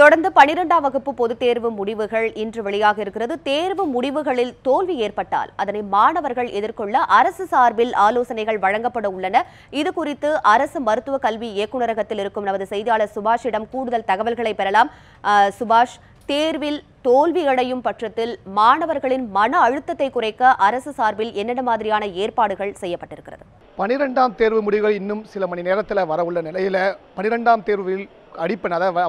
தொடர்ந்து 12ஆம் வகுப்பு பொதுத் தேர்வு முடிவுகள் இன்று வெளியாக இருக்கிறது. தேர்வு முடிவுகளில் தோல்வி ஏற்பட்டால் அதனை மாணவர்கள் எதிர்கொள்ள அரசு சார்பில் ஆலோசனைகள் வழங்கப்பட உள்ளன. இதுகுறித்து அரசு மருத்துவ கல்வி இயக்குநரகத்தில் இருக்கும் நமது செய்தியாளர் சுபாஷிடம் கூடுதல் தகவல்களை பெறலாம். சுபாஷ், தேர்வில் தோல்வியடையும் பட்சத்தில் மாணவர்களின் மன அழுத்தத்தை குறைக்க அரசு சார்பில் என்னென்ன மாதிரியான ஏற்பாடுகள் செய்யப்பட்டிருக்கிறது? 12ஆம் தேர்வு முடிவுகள் இன்னும் சில மணி நேரத்தில் வரவுள்ள நிலையில் 12ஆம் தேர்வில்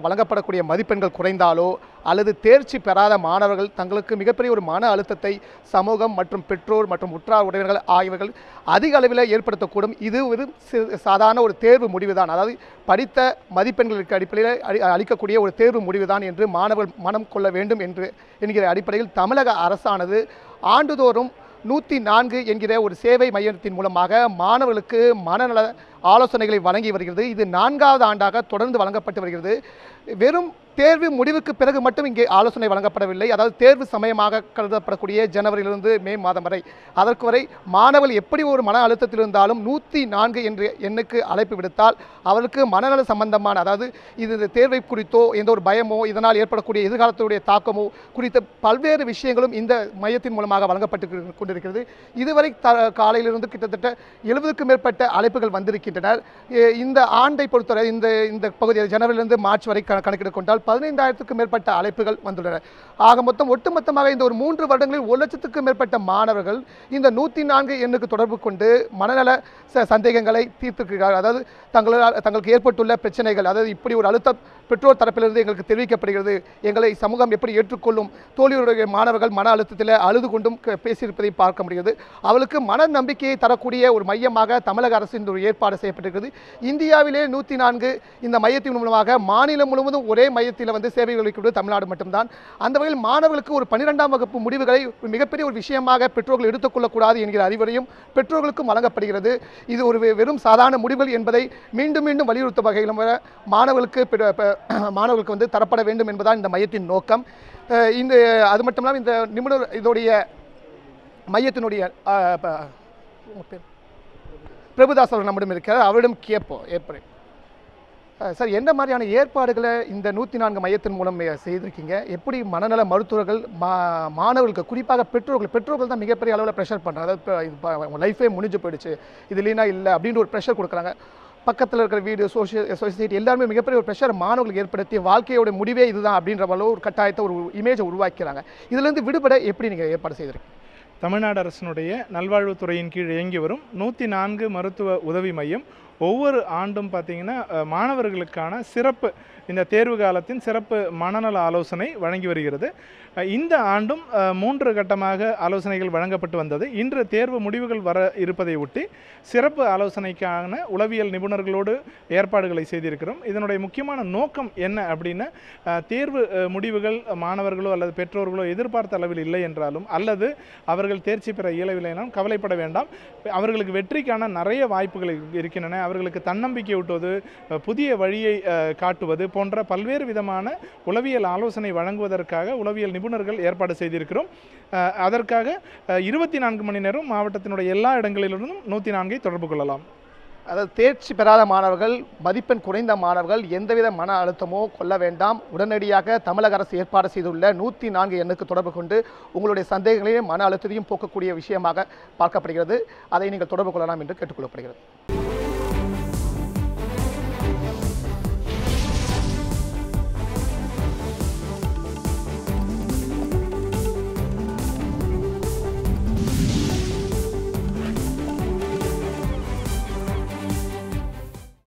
வழங்கப்படக்கூடிய மதிப்பெண்கள் குறைந்தாலோ அல்லது தேர்ச்சி பெறாத மாணவர்கள் தங்களுக்கு மிகப்பெரிய ஒரு மன அழுத்தத்தை சமூகம் மற்றும் பெற்றோர் மற்றும் உற்றார் உறவினர்கள் ஆகியவர்கள் அதிக அளவில் ஏற்படுத்தக்கூடும். இது ஒரு சாதாரண ஒரு தேர்வு முடிவுதான், அதாவது படித்த மதிப்பெண்களுக்கு அடிப்படையில் அளிக்கக்கூடிய ஒரு தேர்வு முடிவுதான் என்று மாணவர்கள் மனம் கொள்ள வேண்டும் என்கிற அடிப்படையில் தமிழக அரசானது ஆண்டுதோறும் 104 என்கிற ஒரு சேவை மையத்தின் மூலமாக மாணவர்களுக்கு மனநல ஆலோசனைகளை வழங்கி வருகிறது. இது 4வது ஆண்டாக தொடர்ந்து வழங்கப்பட்டு வருகிறது. வெறும் தேர்வு முடிவுக்கு பிறகு மட்டும் இங்கே ஆலோசனை வழங்கப்படவில்லை. அதாவது தேர்வு சமயமாக கருதப்படக்கூடிய ஜனவரியிலிருந்து மே மாதம் வரை, அதற்கு வரை மாணவர்கள் எப்படி ஒரு மன அழுத்தத்தில் இருந்தாலும் 104 என்ற எண்ணுக்கு அழைப்பு விடுத்தால் அவருக்கு மனநல சம்பந்தமான, அதாவது இது தேர்வை குறித்தோ எந்த ஒரு பயமோ இதனால் ஏற்படக்கூடிய எதிர்காலத்துடைய தாக்கமோ குறித்த பல்வேறு விஷயங்களும் இந்த மையத்தின் மூலமாக வழங்கப்பட்டு கொண்டிருக்கிறது. இதுவரை காலையிலிருந்து கிட்டத்தட்ட 70க்கும் மேற்பட்ட அழைப்புகள் வந்திருக்கின்றனர். இந்த ஆண்டை பொறுத்தவரை இந்த பகுதி ஜனவரியிலிருந்து மார்ச் வரை கணக்கிட்டு கொண்டால் 15,000க்கும் மேற்பட்ட அழைப்புகள் வந்துள்ளன. ஆக மொத்தம் ஒட்டுமொத்தமாக இந்த ஒரு 3 வருடங்களில் 1,00,000க்கும் மேற்பட்ட மாணவர்கள் இந்த 104 எண்ணுக்கு தொடர்பு கொண்டு மனநல சந்தேகங்களை தீர்த்திருக்கிறார்கள். அதாவது தங்களுக்கு ஏற்பட்டுள்ள பிரச்சனைகள், அதாவது இப்படி ஒரு அழுத்தம் பெற்றோர் தரப்பிலிருந்து எங்களுக்கு தெரிவிக்கப்படுகிறது, எங்களை சமூகம் எப்படி ஏற்றுக்கொள்ளும், தோல்வியுடைய மாணவர்கள் மன அழுத்தத்தில் அழுது கொண்டும் பேசியிருப்பதை பார்க்க முடிகிறது. அவளுக்கு மன நம்பிக்கையை தரக்கூடிய ஒரு மையமாக தமிழக அரசின் ஒரு ஏற்பாடு செய்யப்பட்டிருக்கிறது. இந்தியாவிலே 104 இந்த மையத்தின் மூலமாக மாநிலம் முழுவதும் ஒரே மையத்தில் சேவை அளிக்கிறது தமிழ்நாடு மட்டும்தான். அந்த வகையில் மாணவர்களுக்கு ஒரு 12ஆம் வகுப்பு முடிவுகளை மிகப்பெரிய ஒரு விஷயமாக பெற்றோர்கள் எடுத்துக்கொள்ளக்கூடாது என்கிற அறிவுரையும் பெற்றோர்களுக்கும் வழங்கப்படுகிறது. இது ஒரு வெறும் சாதாரண முடிவுகள் என்பதை மீண்டும் மீண்டும் வலியுறுத்தும் வகையிலும் மாணவர்களுக்கு தரப்பட வேண்டும் என்பதுதான் இந்த மையத்தின் நோக்கம். அது மட்டும் இல்லாமல் இந்த நிபுணர் இதோடைய மையத்தினுடைய பிரபுதாஸ் அவர்கள் நம்மிடம் இருக்கிறார். அவரிடம் கேட்போம் ஏற்பட சார், என்ன மாதிரியான ஏற்பாடுகளை இந்த 104 மையத்தின் மூலம் செய்திருக்கீங்க? எப்படி மனநல மருத்துவர்கள் மாணவர்களுக்கு, குறிப்பாக பெற்றோர்கள் தான் மிகப்பெரிய அளவில் ப்ரெஷர் பண்ணுறாங்க. அதாவது லைஃபே முடிஞ்சு போயிடுச்சு, இது இல்லைனா இல்லை அப்படின்ற ஒரு ப்ரெஷர் கொடுக்குறாங்க. பக்கத்தில் இருக்கிற வீடு, சொசைட்டி எல்லாருமே மிகப்பெரிய ஒரு ப்ரெஷர் மாணவர்களுக்கு ஏற்படுத்தி வாழ்க்கையோட முடிவே இதுதான் அப்படின்ற ஒரு கட்டாயத்தை, ஒரு இமேஜை உருவாக்கிறாங்க. இதிலிருந்து விடுபட எப்படி நீங்கள் ஏற்பாடு செய்திருக்கீங்க? தமிழ்நாடு அரசினுடைய நல்வாழ்வுத்துறையின் கீழ் இயங்கி வரும் 104 மருத்துவ உதவி மையம் ஒவ்வொரு ஆண்டும் பார்த்திங்கன்னா மாணவர்களுக்கான சிறப்பு, இந்த தேர்வு காலத்தின் சிறப்பு மனநல ஆலோசனை வழங்கி வருகிறது. இந்த ஆண்டும் 3 கட்டமாக ஆலோசனைகள் வழங்கப்பட்டு வந்தது. இன்று தேர்வு முடிவுகள் வர இருப்பதை ஒட்டி சிறப்பு ஆலோசனைக்கான உளவியல் நிபுணர்களோடு ஏற்பாடுகளை செய்திருக்கிறோம். இதனுடைய முக்கியமான நோக்கம் என்ன அப்படின்னா, தேர்வு முடிவுகள் மாணவர்களோ அல்லது பெற்றோர்களோ எதிர்பார்த்த அளவில் இல்லை என்றாலும், அல்லது அவர்கள் தேர்ச்சி பெற இயலவில்லை என்றாலும் கவலைப்பட வேண்டாம். அவர்களுக்கு வெற்றிக்கான நிறைய வாய்ப்புகள் இருக்கின்றன. அவர்களுக்கு தன்னம்பிக்கை ஊட்டுவது, புதிய வழியை காட்டுவது போன்ற பல்வேறு விதமான உளவியல் ஆலோசனை வழங்குவதற்காக உளவியல் நிபுணர்கள் ஏற்பாடு செய்திருக்கிறோம். அதற்காக 24 மணி நேரம் மாவட்டத்தினுடைய எல்லா இடங்களிலிருந்தும் 104 தொடர்பு கொள்ளலாம். அதாவது தேர்ச்சி பெறாத மாணவர்கள், மதிப்பெண் குறைந்த மாணவர்கள் எந்தவித மன அழுத்தமோ கொள்ள வேண்டாம். உடனடியாக தமிழக அரசு ஏற்பாடு செய்துள்ள 104 எண்ணுக்கு தொடர்பு கொண்டு உங்களுடைய சந்தேகங்களையும் மன அழுத்தத்தையும் போக்கக்கூடிய விஷயமாக பார்க்கப்படுகிறது. அதை நீங்கள் தொடர்பு கொள்ளலாம் என்று கேட்டுக்கொள்ளப்படுகிறது.